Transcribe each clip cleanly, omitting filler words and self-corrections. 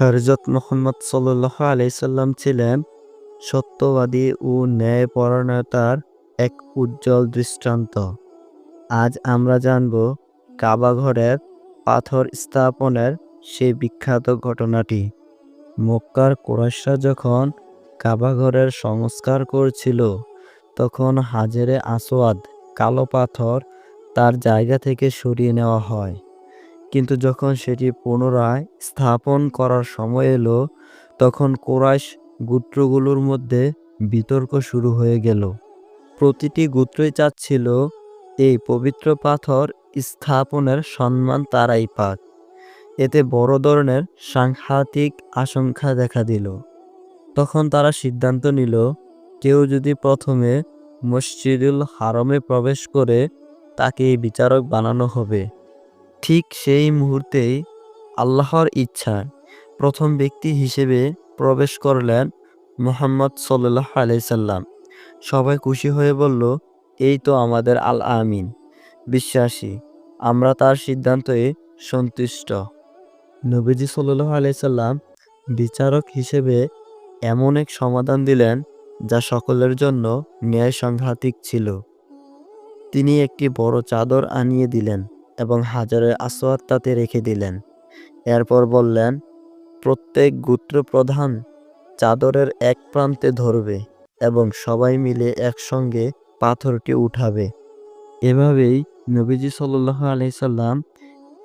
হযরত মুহাম্মদ সাল্লাল্লাহু আলাইহি সাল্লাম ছিলেন সত্যবাদী ও ন্যায়পরায়ণতার এক উজ্জ্বল দৃষ্টান্ত। আজ আমরা জানব কাবা ঘরের পাথর স্থাপনের সেই বিখ্যাত ঘটনাটি। মক্কার কুরাইশরা যখন কাবা ঘরের সংস্কার করছিল, তখন হাজরে আসওয়াদ কালো পাথর তার জায়গা থেকে সরিয়ে নেওয়া হয়। কিন্তু যখন সেটি পুনরায় স্থাপন করার সময় এলো, তখন কুরাইশ গোত্রগুলোর মধ্যে বিতর্ক শুরু হয়ে গেল। প্রতিটি গোত্রই চাচ্ছিল এই পবিত্র পাথর স্থাপনের সম্মান তারাই পাক। এতে বড় ধরনের সাংঘাতিক আশঙ্কা দেখা দিল। তখন তারা সিদ্ধান্ত নিল, কেউ যদি প্রথমে মসজিদুল হারমে প্রবেশ করে, তাকেই বিচারক বানানো হবে। ঠিক সেই মুহূর্তেই আল্লাহর ইচ্ছায় প্রথম ব্যক্তি হিসেবে প্রবেশ করলেন মুহাম্মদ সাল্লাল্লাহু আলাইহি সাল্লাম। সবাই খুশি হয়ে বলল, এই তো আমাদের আল আমিন, বিশ্বাসী, আমরা তার সিদ্ধান্তে সন্তুষ্ট। নবীজি সাল্লাল্লাহু আলাইহি সাল্লাম বিচারক হিসেবে এমন এক সমাধান দিলেন যা সকলের জন্য ন্যায় সাংঘাতিক ছিল। তিনি একটি বড় চাদর আনিয়ে দিলেন এবং হাজরে আসওয়াদ তাতে রেখে দিলেন। এরপর বললেন, প্রত্যেক গোত্র প্রধান চাদরের এক প্রান্তে ধরবে এবং সবাই মিলে একসঙ্গে পাথরটি উঠাবে। এভাবেই নবীজি সাল্লাল্লাহু আলাইহি সাল্লাম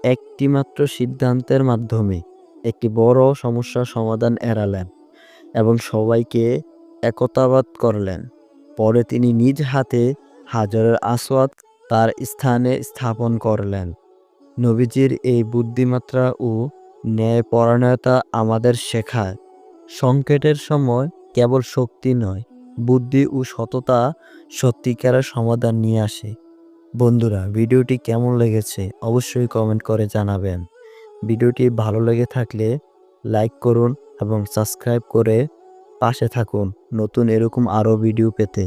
একটি মাত্র সিদ্ধান্তের মাধ্যমে একটি বড় সমস্যার সমাধান এড়ালেন এবং সবাইকে একতাবাদ করলেন। পরে তিনি নিজ হাতে হাজরের আসওয়াদ তার স্থানে স্থাপন করলেন। নবীজির এই বুদ্ধিমাত্রা ও ন্যায়পরায়ণতা আমাদের শেখায়, সংকটের সময় কেবল শক্তি নয়, বুদ্ধি ও সততা সত্যিকারের সমাধান নিয়ে আসে। বন্ধুরা, ভিডিওটি কেমন লেগেছে অবশ্যই কমেন্ট করে জানাবেন। ভিডিওটি ভালো লেগে থাকলে লাইক করুন এবং সাবস্ক্রাইব করে পাশে থাকুন নতুন এরকম আরও ভিডিও পেতে।